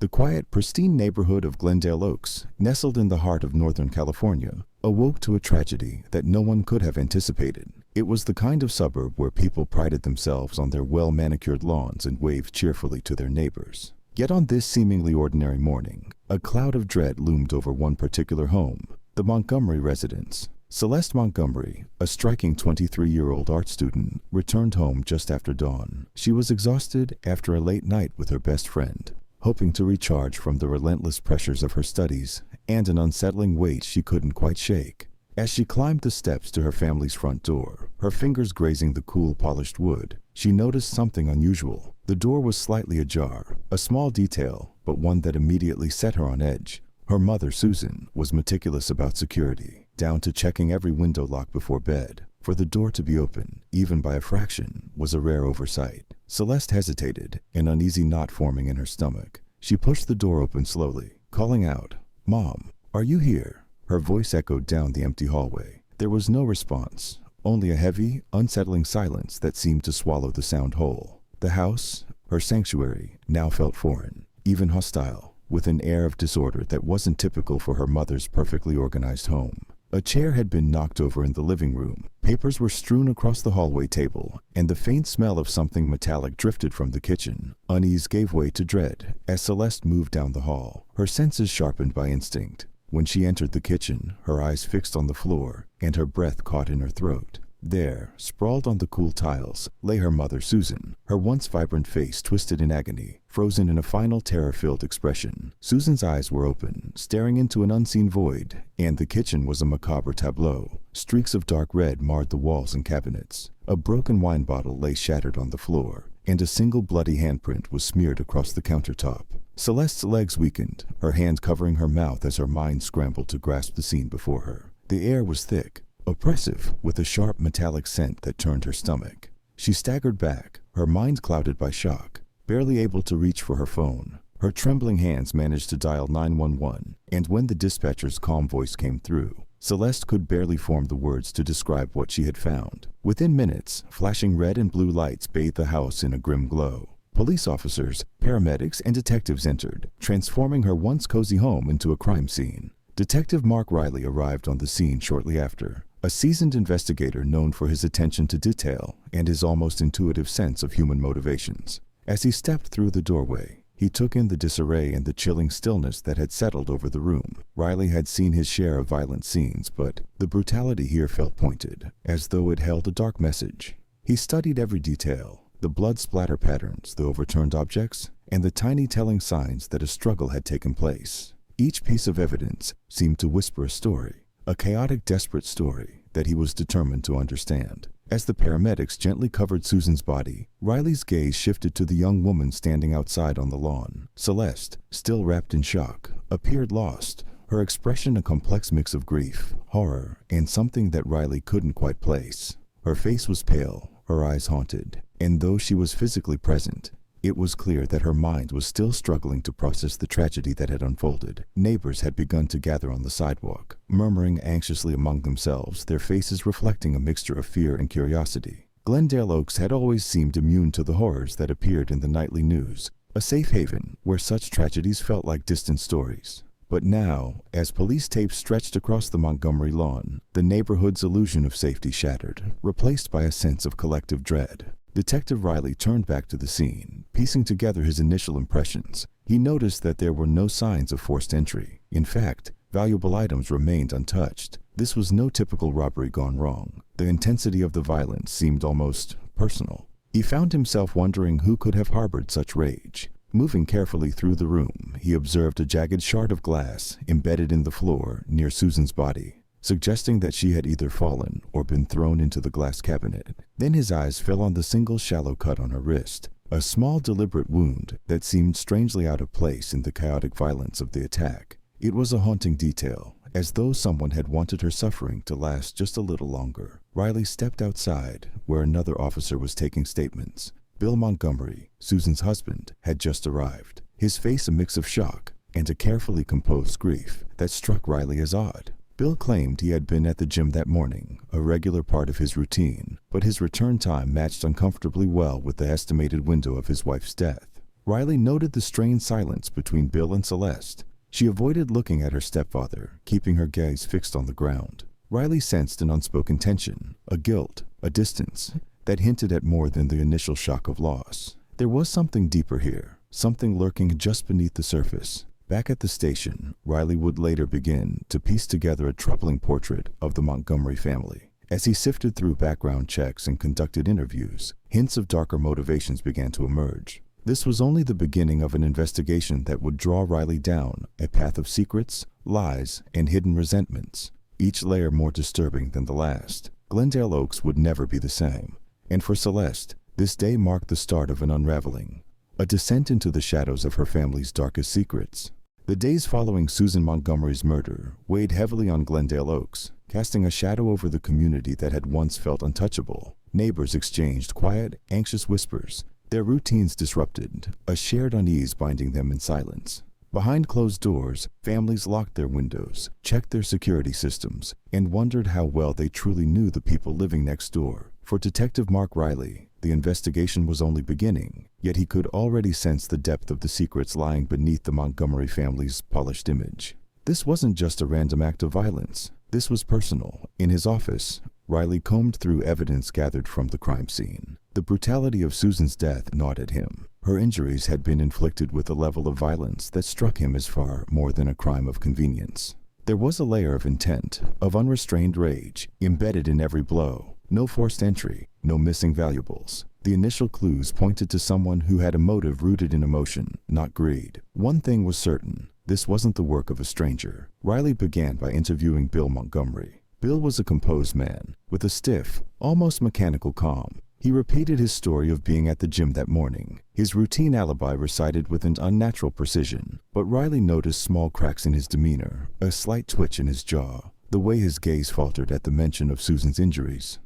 The quiet, pristine neighborhood of Glendale Oaks, nestled in the heart of Northern California, awoke to a tragedy that no one could have anticipated. It was the kind of suburb where people prided themselves on their well-manicured lawns and waved cheerfully to their neighbors. Yet on this seemingly ordinary morning, a cloud of dread loomed over one particular home, the Montgomery residence. Celeste Montgomery, a striking 23-year-old art student, returned home just after dawn. She was exhausted after a late night with her best friend, hoping to recharge from the relentless pressures of her studies and an unsettling weight she couldn't quite shake. As she climbed the steps to her family's front door, her fingers grazing the cool, polished wood, she noticed something unusual. The door was slightly ajar, a small detail, but one that immediately set her on edge. Her mother, Susan, was meticulous about security, down to checking every window lock before bed. For the door to be open, even by a fraction, was a rare oversight. Celeste hesitated, an uneasy knot forming in her stomach. She pushed the door open slowly, calling out, "Mom, are you here?" Her voice echoed down the empty hallway. There was no response, only a heavy, unsettling silence that seemed to swallow the sound whole. The house, her sanctuary, now felt foreign, even hostile, with an air of disorder that wasn't typical for her mother's perfectly organized home. A chair had been knocked over in the living room, papers were strewn across the hallway table, and the faint smell of something metallic drifted from the kitchen. Unease gave way to dread as Celeste moved down the hall, her senses sharpened by instinct. When she entered the kitchen, her eyes fixed on the floor, and her breath caught in her throat. There, sprawled on the cool tiles, lay her mother, Susan, her once vibrant face twisted in agony, frozen in a final terror-filled expression. Susan's eyes were open, staring into an unseen void, and the kitchen was a macabre tableau. Streaks of dark red marred the walls and cabinets. A broken wine bottle lay shattered on the floor, and a single bloody handprint was smeared across the countertop. Celeste's legs weakened, her hand covering her mouth as her mind scrambled to grasp the scene before her. The air was thick, oppressive, with a sharp metallic scent that turned her stomach. She staggered back, her mind clouded by shock, barely able to reach for her phone. Her trembling hands managed to dial 911, and when the dispatcher's calm voice came through, Celeste could barely form the words to describe what she had found. Within minutes, flashing red and blue lights bathed the house in a grim glow. Police officers, paramedics, and detectives entered, transforming her once cozy home into a crime scene. Detective Mark Riley arrived on the scene shortly after, a seasoned investigator known for his attention to detail and his almost intuitive sense of human motivations. As he stepped through the doorway, he took in the disarray and the chilling stillness that had settled over the room. Riley had seen his share of violent scenes, but the brutality here felt pointed, as though it held a dark message. He studied every detail, the blood splatter patterns, the overturned objects, and the tiny telling signs that a struggle had taken place. Each piece of evidence seemed to whisper a story, a chaotic, desperate story that he was determined to understand. As the paramedics gently covered Susan's body, Riley's gaze shifted to the young woman standing outside on the lawn. Celeste, still wrapped in shock, appeared lost, her expression a complex mix of grief, horror, and something that Riley couldn't quite place. Her face was pale, her eyes haunted, and though she was physically present, it was clear that her mind was still struggling to process the tragedy that had unfolded. Neighbors had begun to gather on the sidewalk, murmuring anxiously among themselves, their faces reflecting a mixture of fear and curiosity. Glendale Oaks had always seemed immune to the horrors that appeared in the nightly news, a safe haven where such tragedies felt like distant stories. But now, as police tapes stretched across the Montgomery lawn, the neighborhood's illusion of safety shattered, replaced by a sense of collective dread. Detective Riley turned back to the scene, piecing together his initial impressions. He noticed that there were no signs of forced entry. In fact, valuable items remained untouched. This was no typical robbery gone wrong. The intensity of the violence seemed almost personal. He found himself wondering who could have harbored such rage. Moving carefully through the room, he observed a jagged shard of glass embedded in the floor near Susan's body, suggesting that she had either fallen or been thrown into the glass cabinet. Then his eyes fell on the single shallow cut on her wrist, a small deliberate wound that seemed strangely out of place in the chaotic violence of the attack. It was a haunting detail, as though someone had wanted her suffering to last just a little longer. Riley stepped outside, where another officer was taking statements. Bill Montgomery, Susan's husband, had just arrived, his face a mix of shock and a carefully composed grief that struck Riley as odd. Bill claimed he had been at the gym that morning, a regular part of his routine, but his return time matched uncomfortably well with the estimated window of his wife's death. Riley noted the strained silence between Bill and Celeste. She avoided looking at her stepfather, keeping her gaze fixed on the ground. Riley sensed an unspoken tension, a guilt, a distance, that hinted at more than the initial shock of loss. There was something deeper here, something lurking just beneath the surface. Back at the station, Riley would later begin to piece together a troubling portrait of the Montgomery family. As he sifted through background checks and conducted interviews, hints of darker motivations began to emerge. This was only the beginning of an investigation that would draw Riley down a path of secrets, lies, and hidden resentments, each layer more disturbing than the last. Glendale Oaks would never be the same, and for Celeste, this day marked the start of an unraveling, a descent into the shadows of her family's darkest secrets. The days following Susan Montgomery's murder weighed heavily on Glendale Oaks, casting a shadow over the community that had once felt untouchable. Neighbors exchanged quiet, anxious whispers, their routines disrupted, a shared unease binding them in silence. Behind closed doors, families locked their windows, checked their security systems, and wondered how well they truly knew the people living next door. For Detective Mark Riley, the investigation was only beginning, yet he could already sense the depth of the secrets lying beneath the Montgomery family's polished image. This wasn't just a random act of violence. This was personal. In his office, Riley combed through evidence gathered from the crime scene. The brutality of Susan's death gnawed at him. Her injuries had been inflicted with a level of violence that struck him as far more than a crime of convenience. There was a layer of intent, of unrestrained rage, embedded in every blow. No forced entry, no missing valuables. The initial clues pointed to someone who had a motive rooted in emotion, not greed. One thing was certain. This wasn't the work of a stranger. Riley began by interviewing Bill Montgomery. Bill was a composed man, with a stiff, almost mechanical calm. He repeated his story of being at the gym that morning, his routine alibi recited with an unnatural precision. But Riley noticed small cracks in his demeanor, a slight twitch in his jaw, the way his gaze faltered at the mention of Susan's injuries.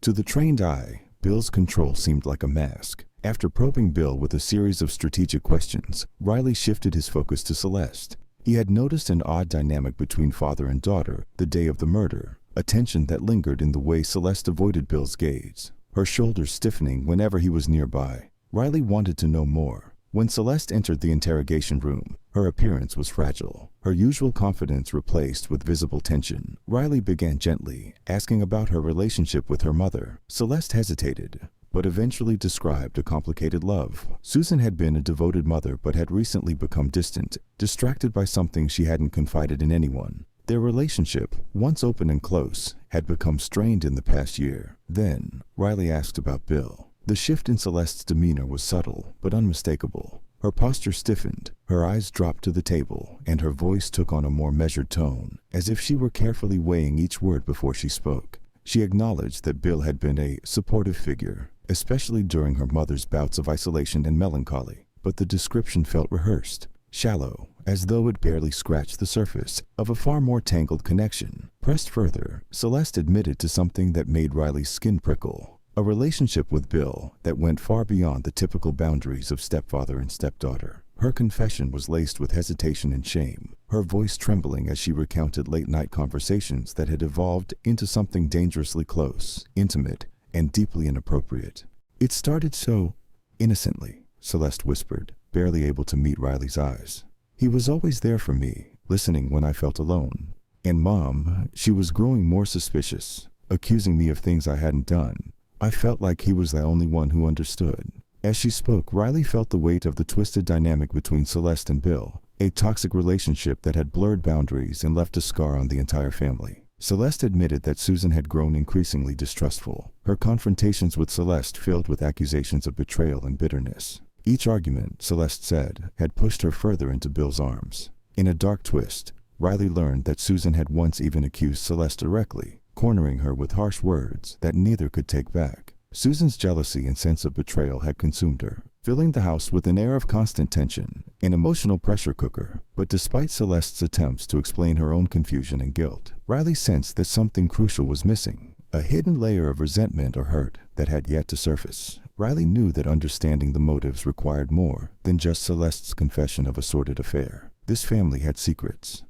To the trained eye, Bill's control seemed like a mask. After probing Bill with a series of strategic questions, Riley shifted his focus to Celeste. He had noticed an odd dynamic between father and daughter the day of the murder, a tension that lingered in the way Celeste avoided Bill's gaze, her shoulders stiffening whenever he was nearby. Riley wanted to know more. When Celeste entered the interrogation room, her appearance was fragile, her usual confidence replaced with visible tension. Riley began gently, asking about her relationship with her mother. Celeste hesitated, but eventually described a complicated love. Susan had been a devoted mother but had recently become distant, distracted by something she hadn't confided in anyone. Their relationship, once open and close, had become strained in the past year. Then, Riley asked about Bill. The shift in Celeste's demeanor was subtle, but unmistakable. Her posture stiffened, her eyes dropped to the table, and her voice took on a more measured tone, as if she were carefully weighing each word before she spoke. She acknowledged that Bill had been a supportive figure, especially during her mother's bouts of isolation and melancholy, but the description felt rehearsed, shallow, as though it barely scratched the surface of a far more tangled connection. Pressed further, Celeste admitted to something that made Riley's skin prickle. A relationship with Bill that went far beyond the typical boundaries of stepfather and stepdaughter. Her confession was laced with hesitation and shame, her voice trembling as she recounted late-night conversations that had evolved into something dangerously close, intimate, and deeply inappropriate. "It started so innocently," Celeste whispered, barely able to meet Riley's eyes. "He was always there for me, listening when I felt alone. And Mom, she was growing more suspicious, accusing me of things I hadn't done. I felt like he was the only one who understood." As she spoke, Riley felt the weight of the twisted dynamic between Celeste and Bill, a toxic relationship that had blurred boundaries and left a scar on the entire family. Celeste admitted that Susan had grown increasingly distrustful, her confrontations with Celeste filled with accusations of betrayal and bitterness. Each argument, Celeste said, had pushed her further into Bill's arms. In a dark twist, Riley learned that Susan had once even accused Celeste directly, cornering her with harsh words that neither could take back. Susan's jealousy and sense of betrayal had consumed her, filling the house with an air of constant tension, an emotional pressure cooker. But despite Celeste's attempts to explain her own confusion and guilt, Riley sensed that something crucial was missing, a hidden layer of resentment or hurt that had yet to surface. Riley knew that understanding the motives required more than just Celeste's confession of a sordid affair. This family had secrets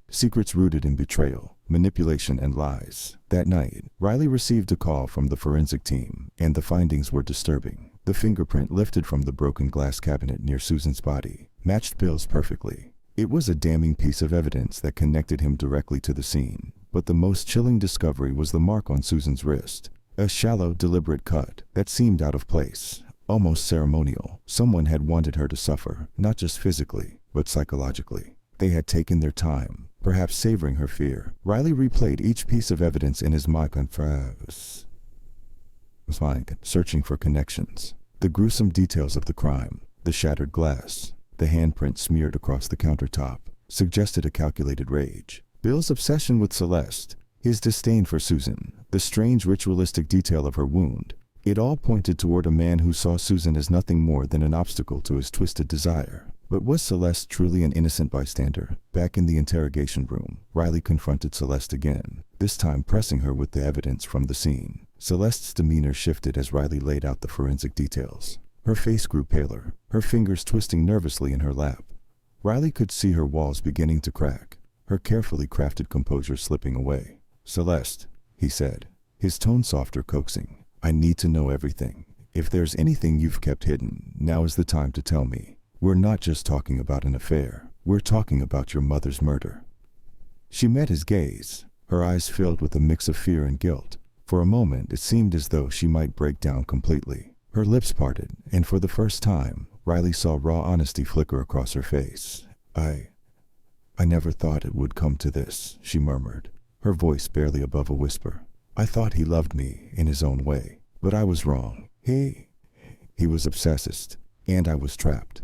rooted in betrayal, manipulation, and lies. That night, Riley received a call from the forensic team, and the findings were disturbing. The fingerprint lifted from the broken glass cabinet near Susan's body matched Bill's perfectly. It was a damning piece of evidence that connected him directly to the scene, but the most chilling discovery was the mark on Susan's wrist. A shallow, deliberate cut that seemed out of place, almost ceremonial. Someone had wanted her to suffer, not just physically, but psychologically. They had taken their time, perhaps savoring her fear. Riley replayed each piece of evidence in his mind, searching for connections. The gruesome details of the crime, the shattered glass, the handprint smeared across the countertop, suggested a calculated rage. Bill's obsession with Celeste, his disdain for Susan, the strange ritualistic detail of her wound, it all pointed toward a man who saw Susan as nothing more than an obstacle to his twisted desire. But was Celeste truly an innocent bystander? Back in the interrogation room, Riley confronted Celeste again, this time pressing her with the evidence from the scene. Celeste's demeanor shifted as Riley laid out the forensic details. Her face grew paler, her fingers twisting nervously in her lap. Riley could see her walls beginning to crack, her carefully crafted composure slipping away. "Celeste," he said, his tone soft or coaxing, "I need to know everything. If there's anything you've kept hidden, now is the time to tell me. We're not just talking about an affair. We're talking about your mother's murder." She met his gaze, her eyes filled with a mix of fear and guilt. For a moment, it seemed as though she might break down completely. Her lips parted, and for the first time, Riley saw raw honesty flicker across her face. I never thought it would come to this," she murmured, her voice barely above a whisper. "I thought he loved me in his own way, but I was wrong. He was obsessed, and I was trapped."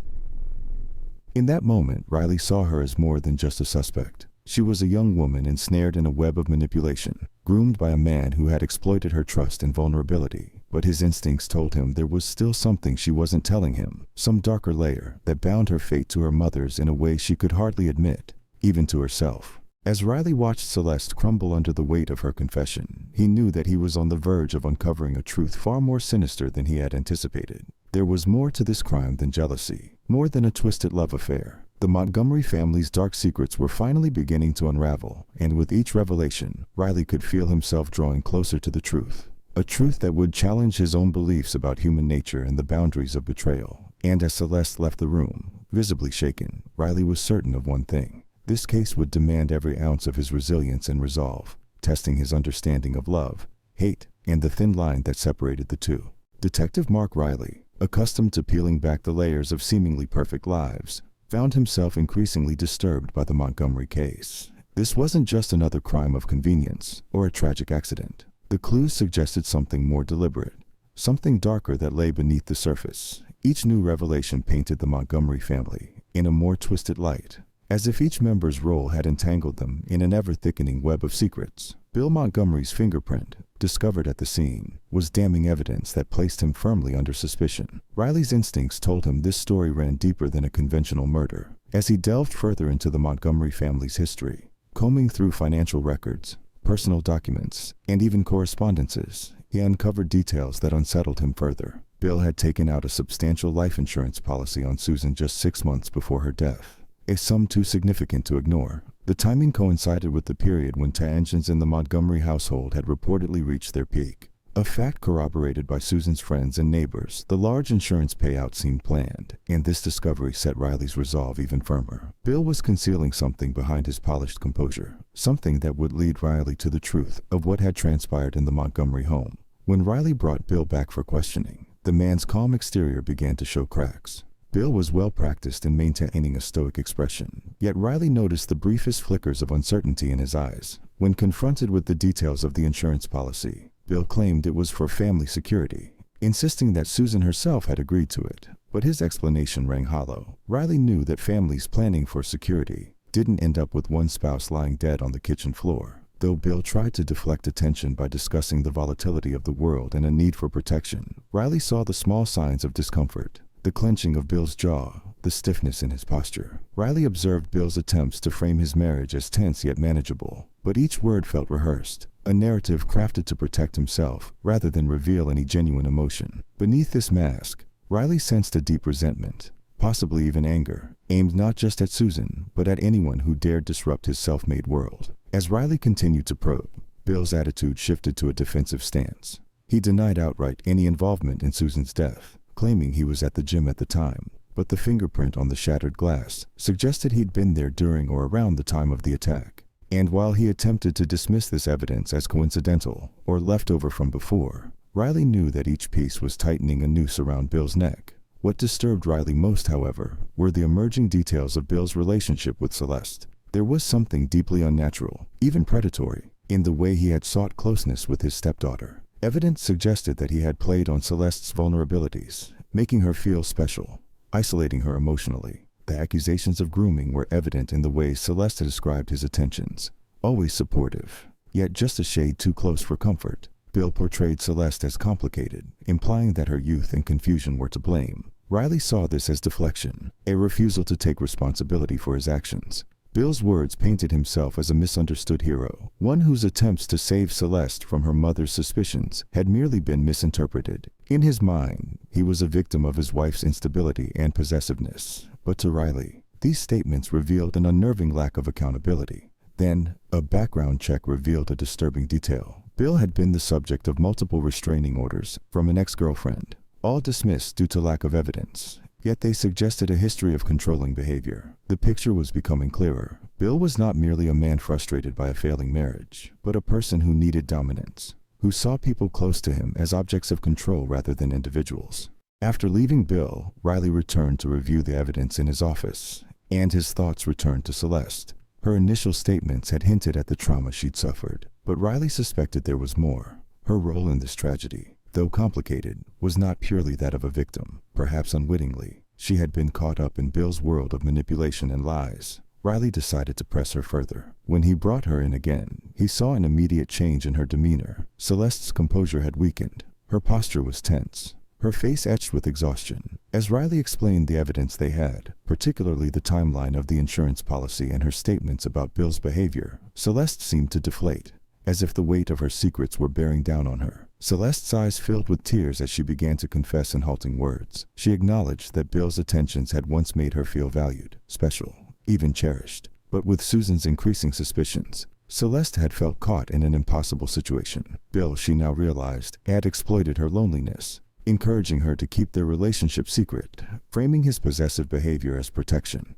In that moment, Riley saw her as more than just a suspect. She was a young woman ensnared in a web of manipulation, groomed by a man who had exploited her trust and vulnerability. But his instincts told him there was still something she wasn't telling him, some darker layer that bound her fate to her mother's in a way she could hardly admit, even to herself. As Riley watched Celeste crumble under the weight of her confession, he knew that he was on the verge of uncovering a truth far more sinister than he had anticipated. There was more to this crime than jealousy, more than a twisted love affair. The Montgomery family's dark secrets were finally beginning to unravel, and with each revelation, Riley could feel himself drawing closer to the truth. A truth that would challenge his own beliefs about human nature and the boundaries of betrayal. And as Celeste left the room, visibly shaken, Riley was certain of one thing. This case would demand every ounce of his resilience and resolve, testing his understanding of love, hate, and the thin line that separated the two. Detective Mark Riley, accustomed to peeling back the layers of seemingly perfect lives, found himself increasingly disturbed by the Montgomery case. This wasn't just another crime of convenience or a tragic accident. The clues suggested something more deliberate, something darker that lay beneath the surface. Each new revelation painted the Montgomery family in a more twisted light, as if each member's role had entangled them in an ever-thickening web of secrets. Bill Montgomery's fingerprint, discovered at the scene, was damning evidence that placed him firmly under suspicion. Riley's instincts told him this story ran deeper than a conventional murder. As he delved further into the Montgomery family's history, combing through financial records, personal documents, and even correspondences, he uncovered details that unsettled him further. Bill had taken out a substantial life insurance policy on Susan just 6 months before her death. A sum too significant to ignore. The timing coincided with the period when tensions in the Montgomery household had reportedly reached their peak. A fact corroborated by Susan's friends and neighbors. The large insurance payout seemed planned, and this discovery set Riley's resolve even firmer. Bill was concealing something behind his polished composure, something that would lead Riley to the truth of what had transpired in the Montgomery home. When Riley brought Bill back for questioning, the man's calm exterior began to show cracks. Bill was well practiced in maintaining a stoic expression, yet Riley noticed the briefest flickers of uncertainty in his eyes. When confronted with the details of the insurance policy, Bill claimed it was for family security, insisting that Susan herself had agreed to it. But his explanation rang hollow. Riley knew that families planning for security didn't end up with one spouse lying dead on the kitchen floor. Though Bill tried to deflect attention by discussing the volatility of the world and a need for protection, Riley saw the small signs of discomfort. The clenching of Bill's jaw, the stiffness in his posture. Riley observed Bill's attempts to frame his marriage as tense yet manageable, but each word felt rehearsed, a narrative crafted to protect himself rather than reveal any genuine emotion. Beneath this mask, Riley sensed a deep resentment, possibly even anger, aimed not just at Susan, but at anyone who dared disrupt his self-made world. As Riley continued to probe, Bill's attitude shifted to a defensive stance. He denied outright any involvement in Susan's death, claiming he was at the gym at the time, but the fingerprint on the shattered glass suggested he'd been there during or around the time of the attack. And while he attempted to dismiss this evidence as coincidental or leftover from before, Riley knew that each piece was tightening a noose around Bill's neck. What disturbed Riley most, however, were the emerging details of Bill's relationship with Celeste. There was something deeply unnatural, even predatory, in the way he had sought closeness with his stepdaughter. Evidence suggested that he had played on Celeste's vulnerabilities, making her feel special, isolating her emotionally. The accusations of grooming were evident in the way Celeste described his attentions, always supportive, yet just a shade too close for comfort. Bill portrayed Celeste as complicated, implying that her youth and confusion were to blame. Riley saw this as deflection, a refusal to take responsibility for his actions. Bill's words painted himself as a misunderstood hero, one whose attempts to save Celeste from her mother's suspicions had merely been misinterpreted. In his mind, he was a victim of his wife's instability and possessiveness. But to Riley, these statements revealed an unnerving lack of accountability. Then, a background check revealed a disturbing detail. Bill had been the subject of multiple restraining orders from an ex-girlfriend, all dismissed due to lack of evidence. Yet they suggested a history of controlling behavior. The picture was becoming clearer. Bill was not merely a man frustrated by a failing marriage, but a person who needed dominance, who saw people close to him as objects of control rather than individuals. After leaving Bill, Riley returned to review the evidence in his office, and his thoughts returned to Celeste. Her initial statements had hinted at the trauma she'd suffered, but Riley suspected there was more. Her role in this tragedy, though complicated, was not purely that of a victim. Perhaps unwittingly, she had been caught up in Bill's world of manipulation and lies. Riley decided to press her further. When he brought her in again, he saw an immediate change in her demeanor. Celeste's composure had weakened. Her posture was tense, her face etched with exhaustion. As Riley explained the evidence they had, particularly the timeline of the insurance policy and her statements about Bill's behavior, Celeste seemed to deflate, as if the weight of her secrets were bearing down on her. Celeste's eyes filled with tears as she began to confess in halting words. She acknowledged that Bill's attentions had once made her feel valued, special, even cherished. But with Susan's increasing suspicions, Celeste had felt caught in an impossible situation. Bill, she now realized, had exploited her loneliness, encouraging her to keep their relationship secret, framing his possessive behavior as protection.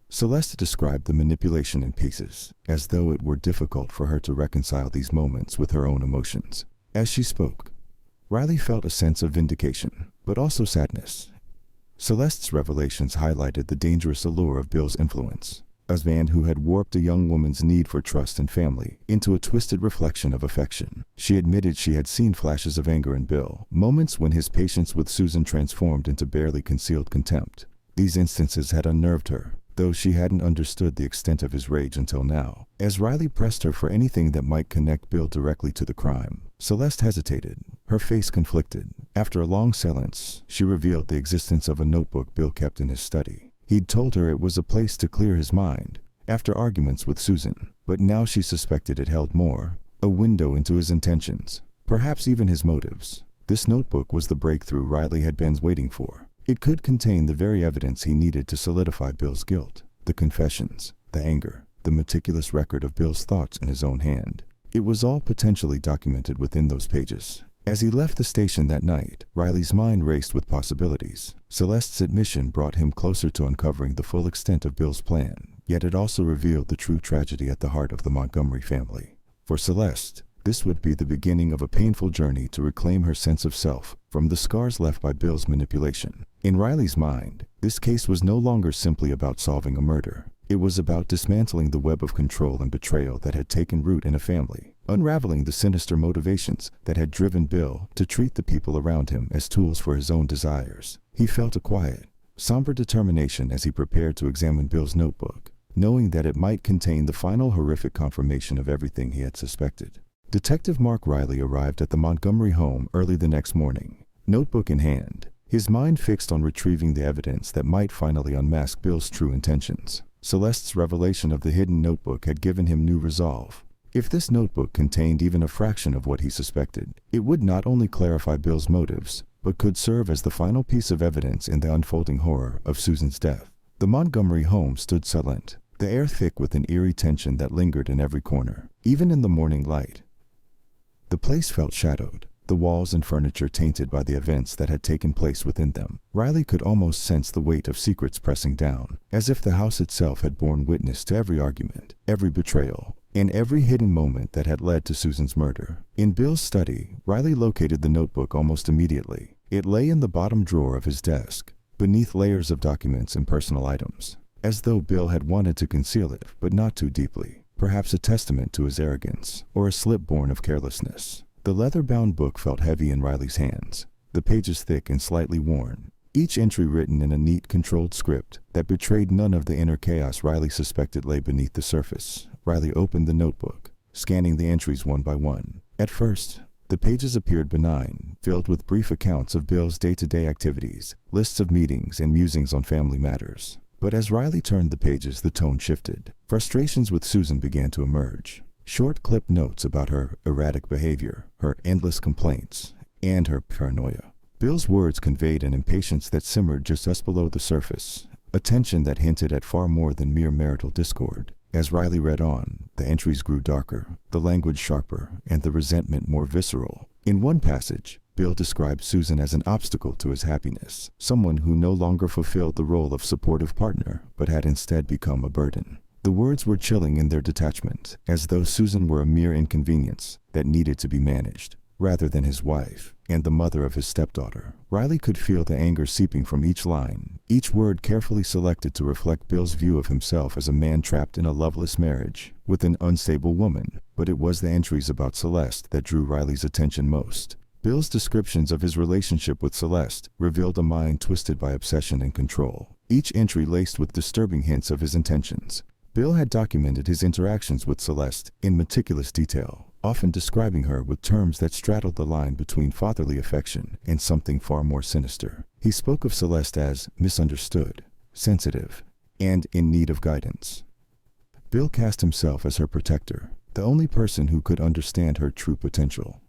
Celeste described the manipulation in pieces, as though it were difficult for her to reconcile these moments with her own emotions. As she spoke, Riley felt a sense of vindication, but also sadness. Celeste's revelations highlighted the dangerous allure of Bill's influence, a man who had warped a young woman's need for trust and family into a twisted reflection of affection. She admitted she had seen flashes of anger in Bill, moments when his patience with Susan transformed into barely concealed contempt. These instances had unnerved her, though she hadn't understood the extent of his rage until now. As Riley pressed her for anything that might connect Bill directly to the crime, Celeste hesitated, her face conflicted. After a long silence, she revealed the existence of a notebook Bill kept in his study. He'd told her it was a place to clear his mind after arguments with Susan, but now she suspected it held more, a window into his intentions, perhaps even his motives. This notebook was the breakthrough Riley had been waiting for. It could contain the very evidence he needed to solidify Bill's guilt, the confessions, the anger, the meticulous record of Bill's thoughts in his own hand. It was all potentially documented within those pages. As he left the station that night, Riley's mind raced with possibilities. Celeste's admission brought him closer to uncovering the full extent of Bill's plan, yet it also revealed the true tragedy at the heart of the Montgomery family. For Celeste, this would be the beginning of a painful journey to reclaim her sense of self from the scars left by Bill's manipulation. In Riley's mind, this case was no longer simply about solving a murder. It was about dismantling the web of control and betrayal that had taken root in a family, unraveling the sinister motivations that had driven Bill to treat the people around him as tools for his own desires. He felt a quiet, somber determination as he prepared to examine Bill's notebook, knowing that it might contain the final horrific confirmation of everything he had suspected. Detective Mark Riley arrived at the Montgomery home early the next morning, notebook in hand, his mind fixed on retrieving the evidence that might finally unmask Bill's true intentions. Celeste's revelation of the hidden notebook had given him new resolve. If this notebook contained even a fraction of what he suspected, it would not only clarify Bill's motives, but could serve as the final piece of evidence in the unfolding horror of Susan's death. The Montgomery home stood silent, the air thick with an eerie tension that lingered in every corner. Even in the morning light, the place felt shadowed. the walls and furniture tainted by the events that had taken place within them. Riley could almost sense the weight of secrets pressing down, as if the house itself had borne witness to every argument, every betrayal, and every hidden moment that had led to Susan's murder. In Bill's study, Riley located the notebook almost immediately. It lay in the bottom drawer of his desk, beneath layers of documents and personal items, as though Bill had wanted to conceal it, but not too deeply, perhaps a testament to his arrogance, or a slip born of carelessness. The leather-bound book felt heavy in Riley's hands, the pages thick and slightly worn, each entry written in a neat, controlled script that betrayed none of the inner chaos Riley suspected lay beneath the surface. Riley opened the notebook, scanning the entries one by one. At first, the pages appeared benign, filled with brief accounts of Bill's day-to-day activities, lists of meetings, and musings on family matters. But as Riley turned the pages, the tone shifted. Frustrations with Susan began to emerge. Short clipped notes about her erratic behavior, her endless complaints, and her paranoia. Bill's words conveyed an impatience that simmered just below the surface, a tension that hinted at far more than mere marital discord. As Riley read on, the entries grew darker, the language sharper, and the resentment more visceral. In one passage, Bill described Susan as an obstacle to his happiness, someone who no longer fulfilled the role of supportive partner, but had instead become a burden. The words were chilling in their detachment, as though Susan were a mere inconvenience that needed to be managed, rather than his wife and the mother of his stepdaughter. Riley could feel the anger seeping from each line, each word carefully selected to reflect Bill's view of himself as a man trapped in a loveless marriage with an unstable woman. But it was the entries about Celeste that drew Riley's attention most. Bill's descriptions of his relationship with Celeste revealed a mind twisted by obsession and control, each entry laced with disturbing hints of his intentions. Bill had documented his interactions with Celeste in meticulous detail, often describing her with terms that straddled the line between fatherly affection and something far more sinister. He spoke of Celeste as misunderstood, sensitive, and in need of guidance. Bill cast himself as her protector, the only person who could understand her true potential.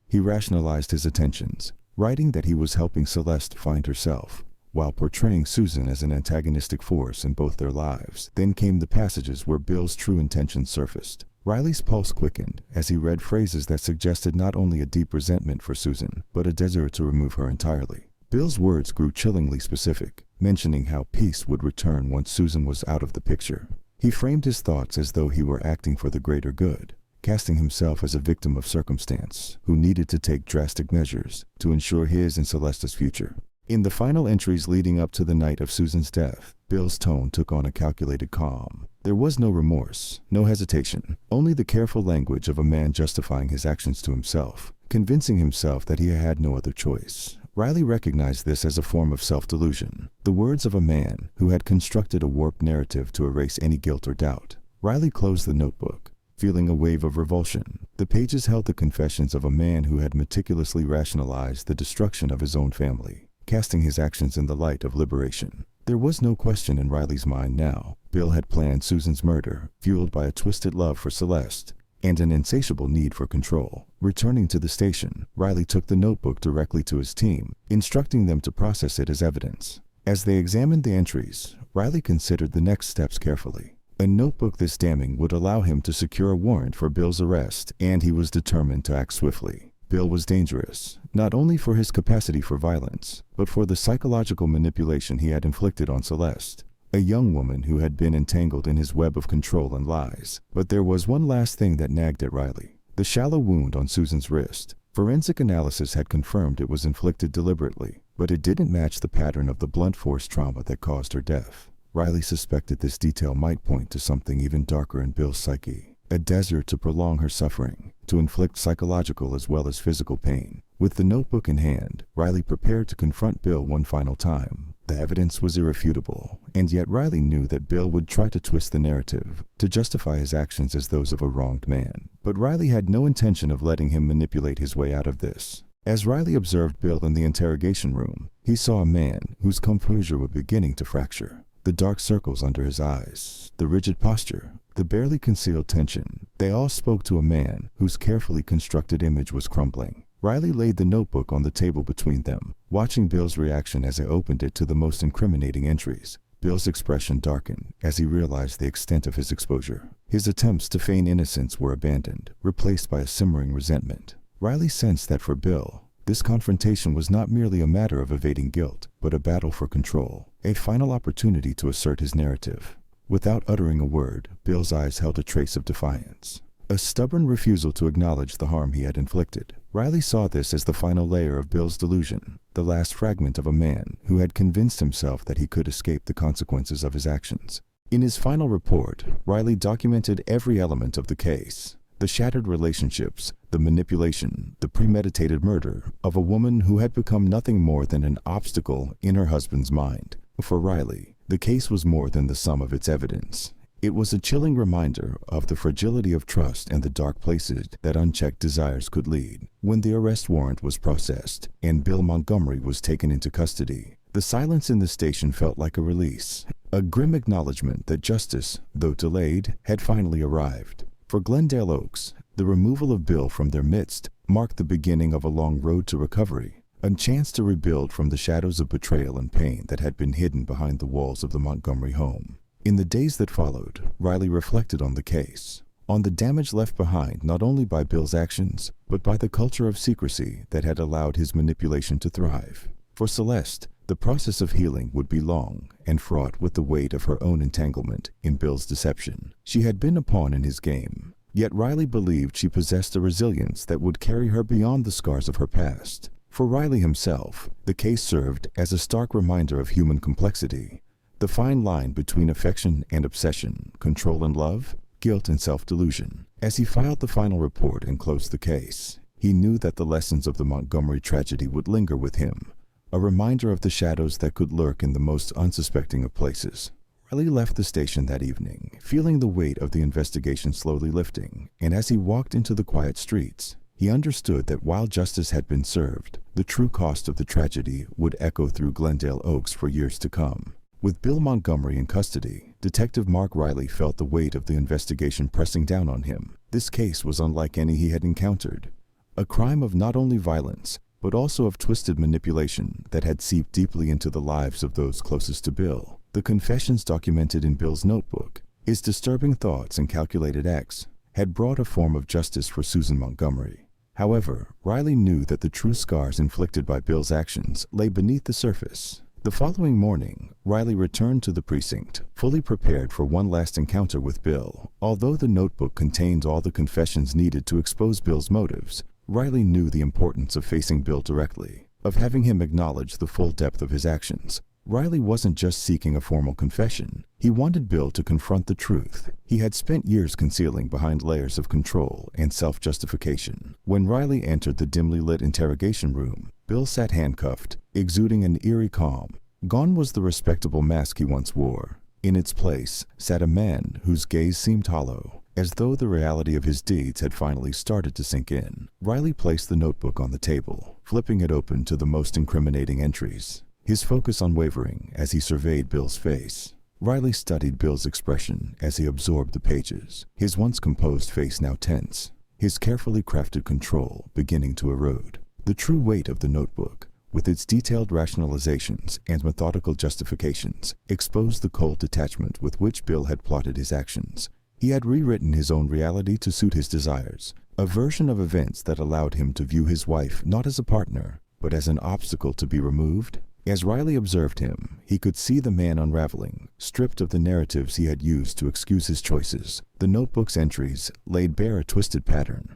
He rationalized his attentions, writing that he was helping Celeste find herself, while portraying Susan as an antagonistic force in both their lives. Then came the passages where Bill's true intentions surfaced. Riley's pulse quickened as he read phrases that suggested not only a deep resentment for Susan, but a desire to remove her entirely. Bill's words grew chillingly specific, mentioning how peace would return once Susan was out of the picture. He framed his thoughts as though he were acting for the greater good, casting himself as a victim of circumstance who needed to take drastic measures to ensure his and Celeste's future. In the final entries leading up to the night of Susan's death, Bill's tone took on a calculated calm. There was no remorse, no hesitation, only the careful language of a man justifying his actions to himself, convincing himself that he had no other choice. Riley recognized this as a form of self-delusion, the words of a man who had constructed a warped narrative to erase any guilt or doubt. Riley closed the notebook, feeling a wave of revulsion. The pages held the confessions of a man who had meticulously rationalized the destruction of his own family, casting his actions in the light of liberation. There was no question in Riley's mind now. Bill had planned Susan's murder, fueled by a twisted love for Celeste and an insatiable need for control. Returning to the station, Riley took the notebook directly to his team, instructing them to process it as evidence. As they examined the entries, Riley considered the next steps carefully. A notebook this damning would allow him to secure a warrant for Bill's arrest, and he was determined to act swiftly. Bill was dangerous, not only for his capacity for violence, but for the psychological manipulation he had inflicted on Celeste, a young woman who had been entangled in his web of control and lies. But there was one last thing that nagged at Riley: the shallow wound on Susan's wrist. Forensic analysis had confirmed it was inflicted deliberately, but it didn't match the pattern of the blunt force trauma that caused her death. Riley suspected this detail might point to something even darker in Bill's psyche, a desire to prolong her suffering, to inflict psychological as well as physical pain. With the notebook in hand, Riley prepared to confront Bill one final time. The evidence was irrefutable, and yet Riley knew that Bill would try to twist the narrative, to justify his actions as those of a wronged man. But Riley had no intention of letting him manipulate his way out of this. As Riley observed Bill in the interrogation room, he saw a man whose composure was beginning to fracture. The dark circles under his eyes, the rigid posture, the barely concealed tension, they all spoke to a man whose carefully constructed image was crumbling. Riley laid the notebook on the table between them, watching Bill's reaction as he opened it to the most incriminating entries. Bill's expression darkened as he realized the extent of his exposure. His attempts to feign innocence were abandoned, replaced by a simmering resentment. Riley sensed that for Bill, this confrontation was not merely a matter of evading guilt, but a battle for control, a final opportunity to assert his narrative. Without uttering a word, Bill's eyes held a trace of defiance, a stubborn refusal to acknowledge the harm he had inflicted. Riley saw this as the final layer of Bill's delusion, the last fragment of a man who had convinced himself that he could escape the consequences of his actions. In his final report, Riley documented every element of the case: the shattered relationships, the manipulation, the premeditated murder of a woman who had become nothing more than an obstacle in her husband's mind. For Riley, the case was more than the sum of its evidence. It was a chilling reminder of the fragility of trust and the dark places that unchecked desires could lead. When the arrest warrant was processed and Bill Montgomery was taken into custody, the silence in the station felt like a release, a grim acknowledgement that justice, though delayed, had finally arrived. For Glendale Oaks, the removal of Bill from their midst marked the beginning of a long road to recovery, a chance to rebuild from the shadows of betrayal and pain that had been hidden behind the walls of the Montgomery home. In the days that followed, Riley reflected on the case, on the damage left behind not only by Bill's actions, but by the culture of secrecy that had allowed his manipulation to thrive. For Celeste, the process of healing would be long and fraught with the weight of her own entanglement in Bill's deception. She had been a pawn in his game, yet Riley believed she possessed a resilience that would carry her beyond the scars of her past. For Riley himself, the case served as a stark reminder of human complexity, the fine line between affection and obsession, control and love, guilt and self-delusion. As he filed the final report and closed the case, he knew that the lessons of the Montgomery tragedy would linger with him, a reminder of the shadows that could lurk in the most unsuspecting of places. Riley left the station that evening, feeling the weight of the investigation slowly lifting, and as he walked into the quiet streets, he understood that while justice had been served, the true cost of the tragedy would echo through Glendale Oaks for years to come. With Bill Montgomery in custody, Detective Mark Riley felt the weight of the investigation pressing down on him. This case was unlike any he had encountered, a crime of not only violence, but also of twisted manipulation that had seeped deeply into the lives of those closest to Bill. The confessions documented in Bill's notebook, his disturbing thoughts and calculated acts, had brought a form of justice for Susan Montgomery. However, Riley knew that the true scars inflicted by Bill's actions lay beneath the surface. The following morning, Riley returned to the precinct, fully prepared for one last encounter with Bill. Although the notebook contained all the confessions needed to expose Bill's motives, Riley knew the importance of facing Bill directly, of having him acknowledge the full depth of his actions. Riley wasn't just seeking a formal confession. He wanted Bill to confront the truth he had spent years concealing behind layers of control and self-justification. When Riley entered the dimly lit interrogation room, Bill sat handcuffed, exuding an eerie calm. Gone was the respectable mask he once wore. In its place sat a man whose gaze seemed hollow, as though the reality of his deeds had finally started to sink in. Riley placed the notebook on the table, flipping it open to the most incriminating entries, his focus unwavering as he surveyed Bill's face. Riley studied Bill's expression as he absorbed the pages, his once composed face now tense, his carefully crafted control beginning to erode. The true weight of the notebook, with its detailed rationalizations and methodical justifications, exposed the cold detachment with which Bill had plotted his actions. He had rewritten his own reality to suit his desires, a version of events that allowed him to view his wife not as a partner, but as an obstacle to be removed. As Riley observed him, he could see the man unraveling, stripped of the narratives he had used to excuse his choices. The notebook's entries laid bare a twisted pattern.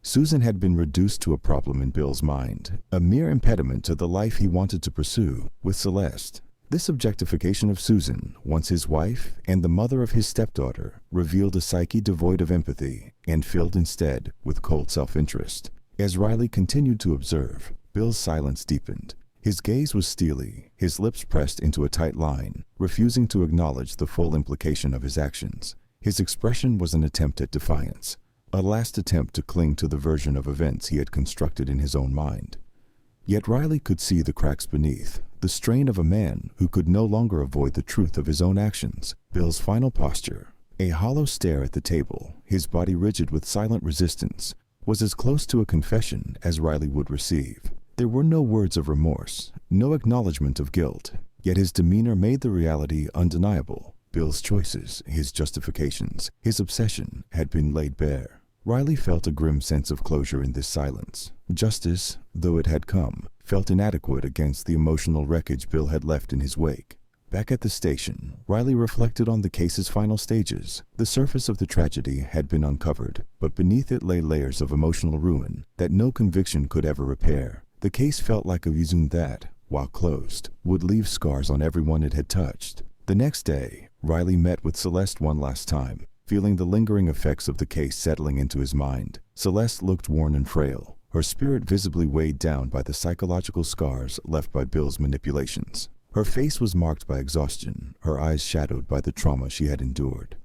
Susan had been reduced to a problem in Bill's mind, a mere impediment to the life he wanted to pursue with Celeste. This objectification of Susan, once his wife and the mother of his stepdaughter, revealed a psyche devoid of empathy and filled instead with cold self-interest. As Riley continued to observe, Bill's silence deepened. His gaze was steely, his lips pressed into a tight line, refusing to acknowledge the full implication of his actions. His expression was an attempt at defiance, a last attempt to cling to the version of events he had constructed in his own mind. Yet Riley could see the cracks beneath, the strain of a man who could no longer avoid the truth of his own actions. Bill's final posture, a hollow stare at the table, his body rigid with silent resistance, was as close to a confession as Riley would receive. There were no words of remorse, no acknowledgement of guilt, yet his demeanor made the reality undeniable. Bill's choices, his justifications, his obsession had been laid bare. Riley felt a grim sense of closure in this silence. Justice, though it had come, felt inadequate against the emotional wreckage Bill had left in his wake. Back at the station, Riley reflected on the case's final stages. The surface of the tragedy had been uncovered, but beneath it lay layers of emotional ruin that no conviction could ever repair. The case felt like a wound that, while closed, would leave scars on everyone it had touched. The next day, Riley met with Celeste one last time, feeling the lingering effects of the case settling into his mind. Celeste looked worn and frail, her spirit visibly weighed down by the psychological scars left by Bill's manipulations. Her face was marked by exhaustion, her eyes shadowed by the trauma she had endured.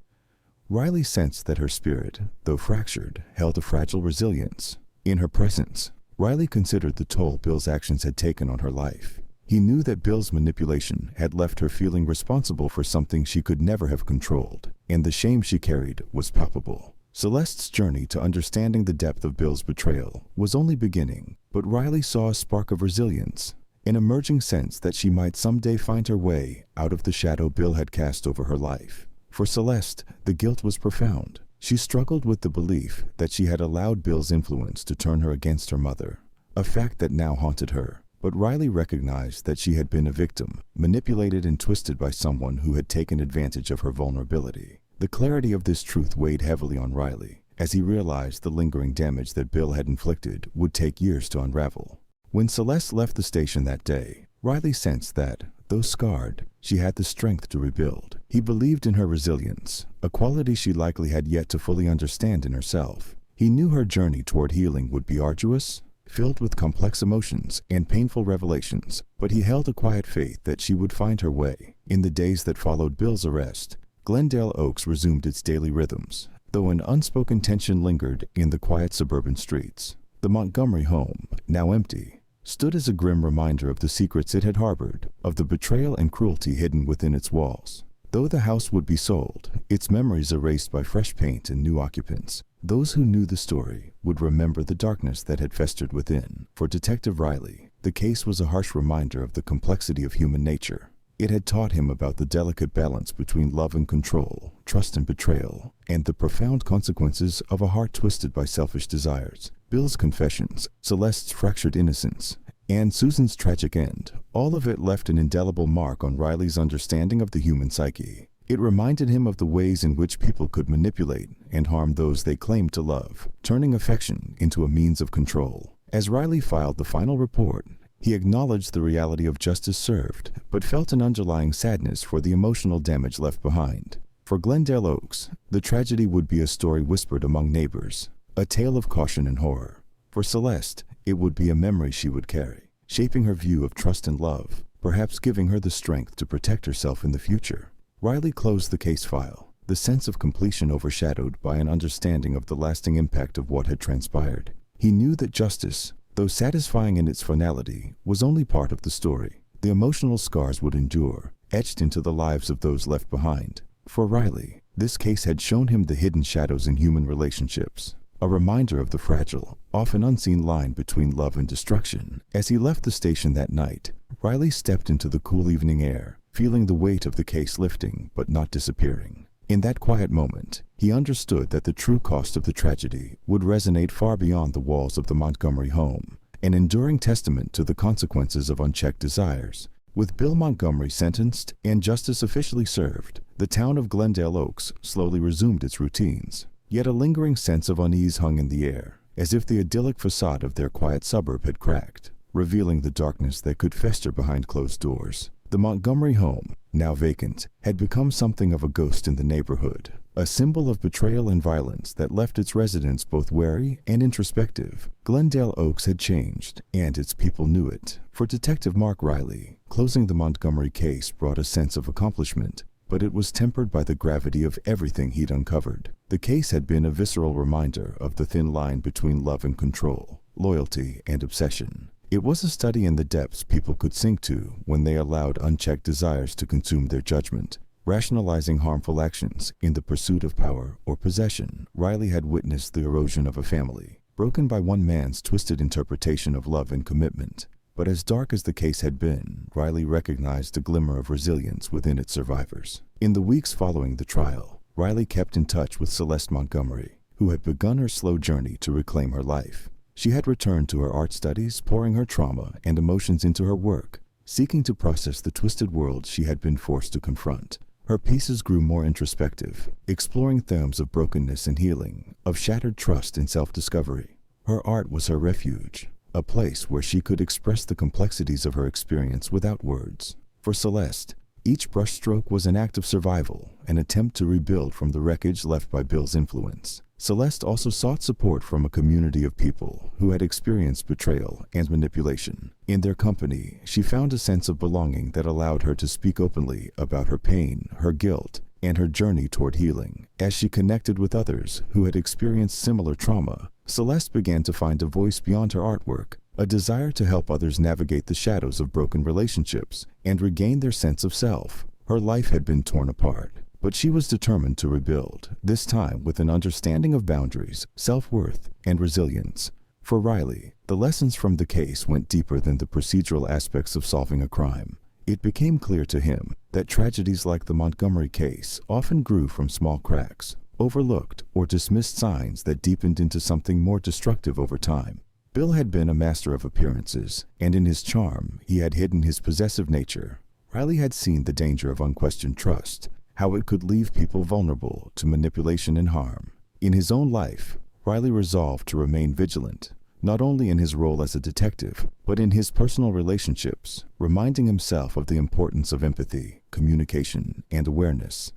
Riley sensed that her spirit, though fractured, held a fragile resilience. In her presence, Riley considered the toll Bill's actions had taken on her life. He knew that Bill's manipulation had left her feeling responsible for something she could never have controlled, and the shame she carried was palpable. Celeste's journey to understanding the depth of Bill's betrayal was only beginning, but Riley saw a spark of resilience, an emerging sense that she might someday find her way out of the shadow Bill had cast over her life. For Celeste, the guilt was profound. She struggled with the belief that she had allowed Bill's influence to turn her against her mother, a fact that now haunted her. But Riley recognized that she had been a victim, manipulated and twisted by someone who had taken advantage of her vulnerability. The clarity of this truth weighed heavily on Riley, as he realized the lingering damage that Bill had inflicted would take years to unravel. When Celeste left the station that day, Riley sensed that, though scarred, she had the strength to rebuild. He believed in her resilience, a quality she likely had yet to fully understand in herself. He knew her journey toward healing would be arduous, filled with complex emotions and painful revelations, but he held a quiet faith that she would find her way. In the days that followed Bill's arrest, Glendale Oaks resumed its daily rhythms, though an unspoken tension lingered in the quiet suburban streets. The Montgomery home, now empty, stood as a grim reminder of the secrets it had harbored, of the betrayal and cruelty hidden within its walls. Though the house would be sold, its memories erased by fresh paint and new occupants, those who knew the story would remember the darkness that had festered within. For Detective Riley, the case was a harsh reminder of the complexity of human nature. It had taught him about the delicate balance between love and control, trust and betrayal, and the profound consequences of a heart twisted by selfish desires. Bill's confessions, Celeste's fractured innocence, and Susan's tragic end, all of it left an indelible mark on Riley's understanding of the human psyche. It reminded him of the ways in which people could manipulate and harm those they claimed to love, turning affection into a means of control. As Riley filed the final report, he acknowledged the reality of justice served, but felt an underlying sadness for the emotional damage left behind. For Glendale Oaks, the tragedy would be a story whispered among neighbors, a tale of caution and horror. For Celeste, it would be a memory she would carry, shaping her view of trust and love, perhaps giving her the strength to protect herself in the future. Riley closed the case file, the sense of completion overshadowed by an understanding of the lasting impact of what had transpired. He knew that justice, though satisfying in its finality, was only part of the story. The emotional scars would endure, etched into the lives of those left behind. For Riley, this case had shown him the hidden shadows in human relationships, a reminder of the fragile, often unseen line between love and destruction. As he left the station that night, Riley stepped into the cool evening air, feeling the weight of the case lifting but not disappearing. In that quiet moment, he understood that the true cost of the tragedy would resonate far beyond the walls of the Montgomery home, an enduring testament to the consequences of unchecked desires. With Bill Montgomery sentenced and justice officially served, the town of Glendale Oaks slowly resumed its routines. Yet a lingering sense of unease hung in the air, as if the idyllic facade of their quiet suburb had cracked, revealing the darkness that could fester behind closed doors. The Montgomery home, now vacant, had become something of a ghost in the neighborhood, a symbol of betrayal and violence that left its residents both wary and introspective. Glendale Oaks had changed, and its people knew it. For Detective Mark Riley, closing the Montgomery case brought a sense of accomplishment, but it was tempered by the gravity of everything he'd uncovered. The case had been a visceral reminder of the thin line between love and control, loyalty and obsession. It was a study in the depths people could sink to when they allowed unchecked desires to consume their judgment, rationalizing harmful actions in the pursuit of power or possession. Riley had witnessed the erosion of a family, broken by one man's twisted interpretation of love and commitment. But as dark as the case had been, Riley recognized a glimmer of resilience within its survivors. In the weeks following the trial, Riley kept in touch with Celeste Montgomery, who had begun her slow journey to reclaim her life. She had returned to her art studies, pouring her trauma and emotions into her work, seeking to process the twisted world she had been forced to confront. Her pieces grew more introspective, exploring themes of brokenness and healing, of shattered trust and self-discovery. Her art was her refuge, a place where she could express the complexities of her experience without words. For Celeste, each brushstroke was an act of survival, an attempt to rebuild from the wreckage left by Bill's influence. Celeste also sought support from a community of people who had experienced betrayal and manipulation. In their company, she found a sense of belonging that allowed her to speak openly about her pain, her guilt, and her journey toward healing. As she connected with others who had experienced similar trauma, Celeste began to find a voice beyond her artwork, a desire to help others navigate the shadows of broken relationships and regain their sense of self. Her life had been torn apart, but she was determined to rebuild, this time with an understanding of boundaries, self-worth, and resilience. For Riley, the lessons from the case went deeper than the procedural aspects of solving a crime. It became clear to him that tragedies like the Montgomery case often grew from small cracks, overlooked or dismissed signs that deepened into something more destructive over time. Bill had been a master of appearances, and in his charm, he had hidden his possessive nature. Riley had seen the danger of unquestioned trust, how it could leave people vulnerable to manipulation and harm. In his own life, Riley resolved to remain vigilant, not only in his role as a detective, but in his personal relationships, reminding himself of the importance of empathy, communication, and awareness.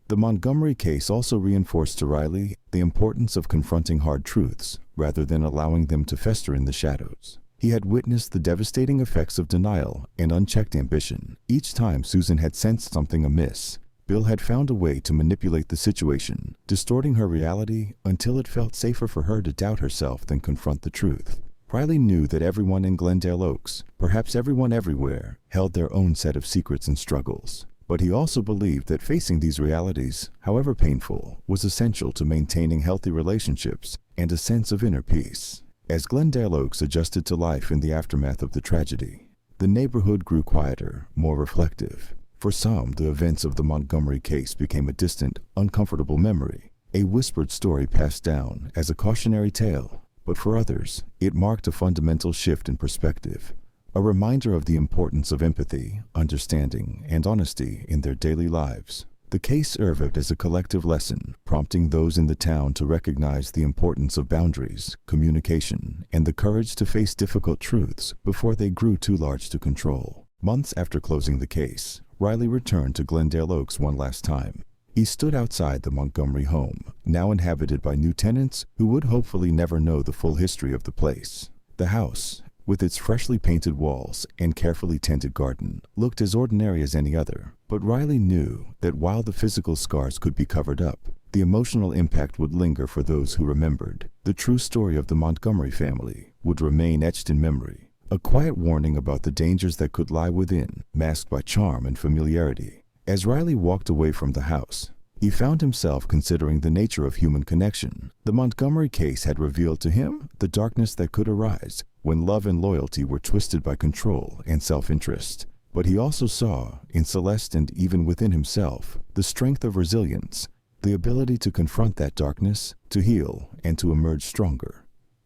The Montgomery case also reinforced to Riley the importance of confronting hard truths rather than allowing them to fester in the shadows. He had witnessed the devastating effects of denial and unchecked ambition. Each time Susan had sensed something amiss, Bill had found a way to manipulate the situation, distorting her reality until it felt safer for her to doubt herself than confront the truth. Riley knew that everyone in Glendale Oaks, perhaps everyone everywhere, held their own set of secrets and struggles. But he also believed that facing these realities, however painful, was essential to maintaining healthy relationships and a sense of inner peace. As Glendale Oaks adjusted to life in the aftermath of the tragedy, the neighborhood grew quieter, more reflective. For some, the events of the Montgomery case became a distant, uncomfortable memory, a whispered story passed down as a cautionary tale. But for others, it marked a fundamental shift in perspective, a reminder of the importance of empathy, understanding, and honesty in their daily lives. The case served as a collective lesson, prompting those in the town to recognize the importance of boundaries, communication, and the courage to face difficult truths before they grew too large to control. Months after closing the case, Riley returned to Glendale Oaks one last time. He stood outside the Montgomery home, now inhabited by new tenants who would hopefully never know the full history of the place. The house, with its freshly painted walls and carefully tended garden, looked as ordinary as any other. But Riley knew that while the physical scars could be covered up, the emotional impact would linger for those who remembered. The true story of the Montgomery family would remain etched in memory, a quiet warning about the dangers that could lie within, masked by charm and familiarity. As Riley walked away from the house, he found himself considering the nature of human connection. The Montgomery case had revealed to him the darkness that could arise when love and loyalty were twisted by control and self-interest. But he also saw, in Celeste and even within himself, the strength of resilience, the ability to confront that darkness, to heal, and to emerge stronger.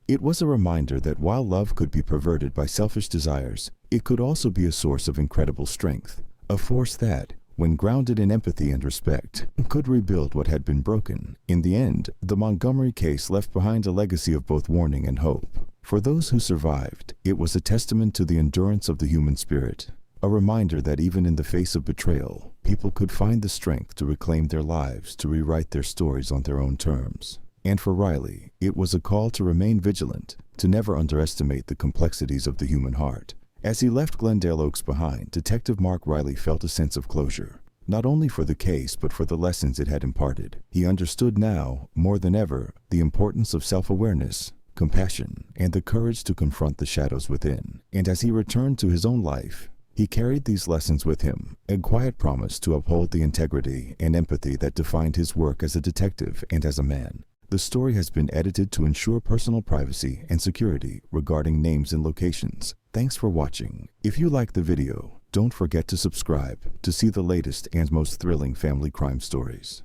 It was a reminder that while love could be perverted by selfish desires, it could also be a source of incredible strength, a force that, when grounded in empathy and respect, could rebuild what had been broken. In the end, the Montgomery case left behind a legacy of both warning and hope. For those who survived, it was a testament to the endurance of the human spirit, a reminder that even in the face of betrayal, people could find the strength to reclaim their lives, to rewrite their stories on their own terms. And for Riley, it was a call to remain vigilant, to never underestimate the complexities of the human heart. As he left Glendale Oaks behind, Detective Mark Riley felt a sense of closure, not only for the case but for the lessons it had imparted. He understood now, more than ever, the importance of self-awareness, compassion, and the courage to confront the shadows within. And as he returned to his own life, he carried these lessons with him, a quiet promise to uphold the integrity and empathy that defined his work as a detective and as a man. The story has been edited to ensure personal privacy and security regarding names and locations. Thanks for watching. If you liked the video, don't forget to subscribe to see the latest and most thrilling family crime stories.